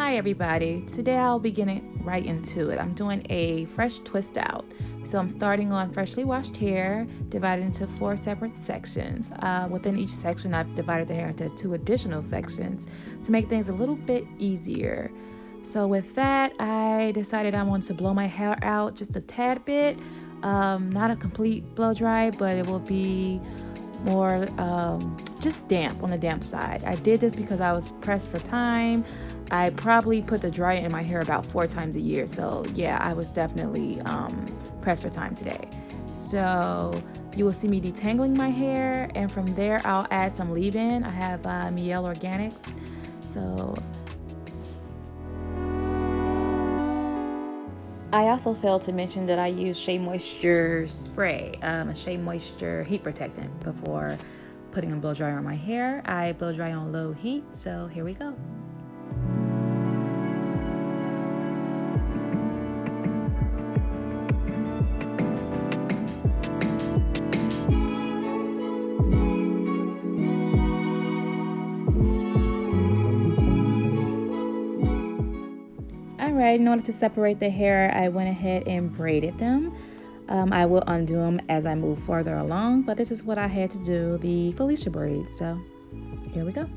Hi everybody, today I'll be getting right into it. I'm doing a fresh twist out. So I'm starting on freshly washed hair, divided into 4 separate sections. Within each section, I've divided the hair into 2 additional sections to make things a little bit easier. So with that, I decided I wanted to blow my hair out just a tad bit. Not a complete blow dry, but it will be more just damp, on the damp side. I did this because I was pressed for time. I probably put the dryer in my hair about 4 times a year, so yeah, I was definitely pressed for time today. So you will see me detangling my hair, and from there I'll add some leave-in. I have Mielle Organics. So I also failed to mention that I use Shea Moisture spray, a Shea Moisture heat protectant before putting a blow dryer on my hair. I blow dry on low heat, so here we go. Alright, in order to separate the hair, I went ahead and braided them. I will undo them as I move further along, but this is what I had to do, the Felicia braid. So here we go.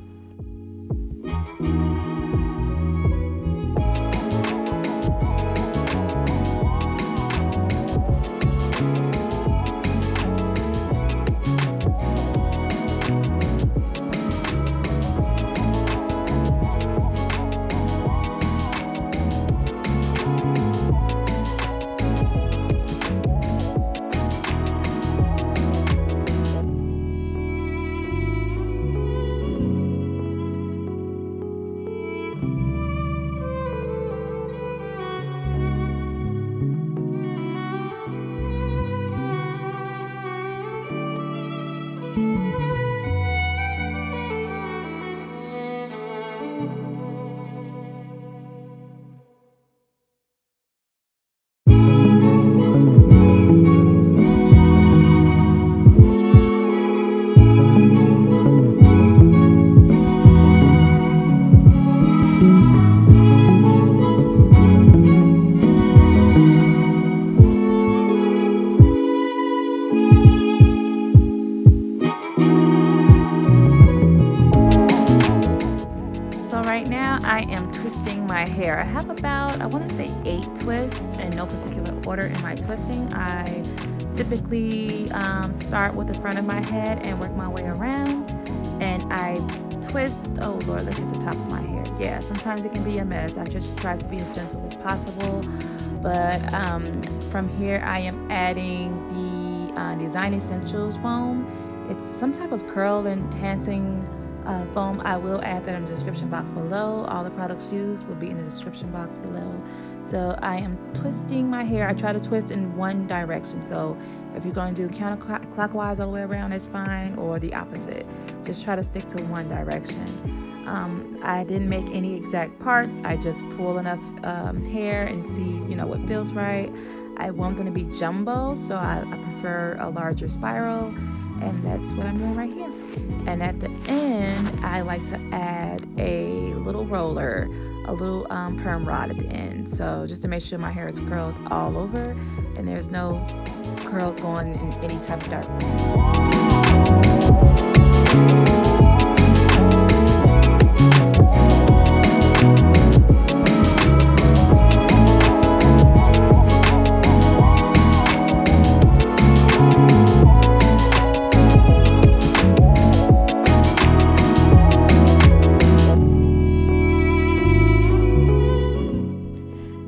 Right now I am twisting my hair. I have about, I want to say 8 twists in no particular order in my twisting. I typically start with the front of my head and work my way around, and I twist, oh Lord, look at the top of my hair. Yeah, sometimes it can be a mess. I just try to be as gentle as possible, but from here I am adding the Design Essentials foam. It's some type of curl enhancing foam. I will add that in the description box below. All the products used will be in the description box below. So I am twisting my hair. I try to twist in one direction. So if you're going to do counterclockwise all the way around, that's fine, or the opposite. Just try to stick to one direction. I didn't make any exact parts. I just pull enough hair and see, what feels right. I want them to be jumbo, so I prefer a larger spiral, and that's what I'm doing right here. And at the end, I like to add a little roller, a little perm rod at the end. So just to make sure my hair is curled all over and there's no curls going in any type of direction.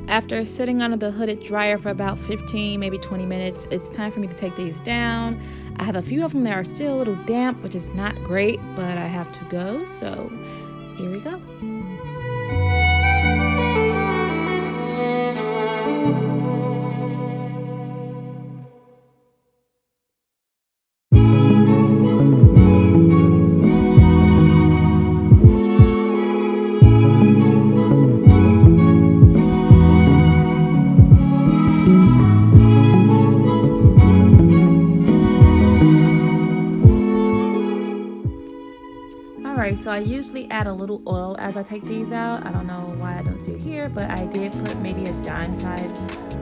After sitting under the hooded dryer for about 15, maybe 20 minutes, it's time for me to take these down. I have a few of them that are still a little damp, which is not great, but I have to go, so here we go. So I usually add a little oil as I take these out. I don't know why I don't do it here, but I did put maybe a dime size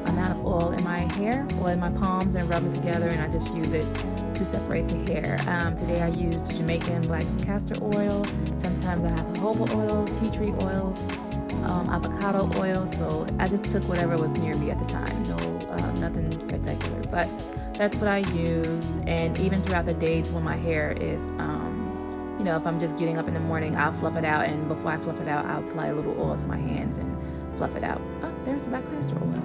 amount of oil in my hair or in my palms and rub it together, and I just use it to separate the hair. Today I used Jamaican black castor oil. Sometimes I have jojoba oil, tea tree oil, avocado oil. So I just took whatever was near me at the time. No, nothing spectacular, but that's what I use. And even throughout the days when my hair is, you know, if I'm just getting up in the morning, I'll fluff it out, and before I fluff it out, I'll apply a little oil to my hands and fluff it out. Oh, there's the black castor oil.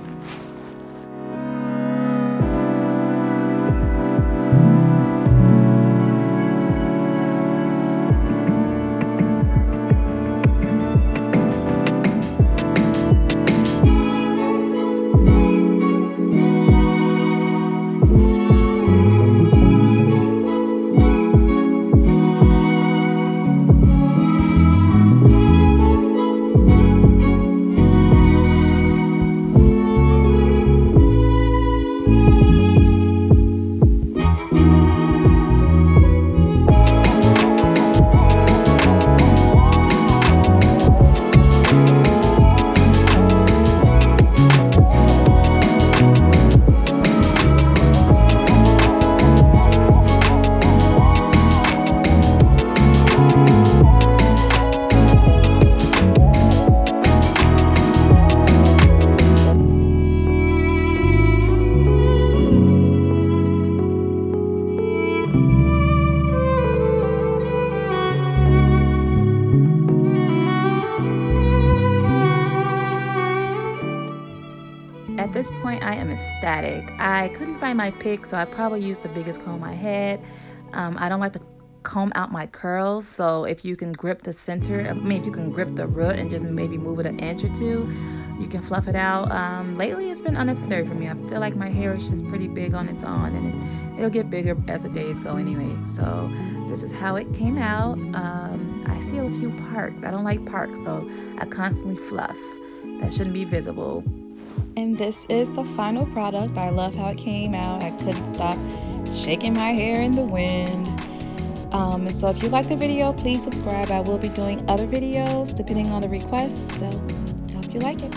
At this point, I am ecstatic. I couldn't find my pick, so I probably used the biggest comb I had. I don't like to comb out my curls, so if you can grip the center, if you can grip the root and just maybe move it an inch or two, you can fluff it out. Lately, it's been unnecessary for me. I feel like my hair is just pretty big on its own, and it'll get bigger as the days go anyway. So this is how it came out. I see a few parts. I don't like parts, so I constantly fluff. That shouldn't be visible. And this is the final product. I love how it came out. I couldn't stop shaking my hair in the wind. So if you like the video, please subscribe. I will be doing other videos depending on the requests. So I hope you like it.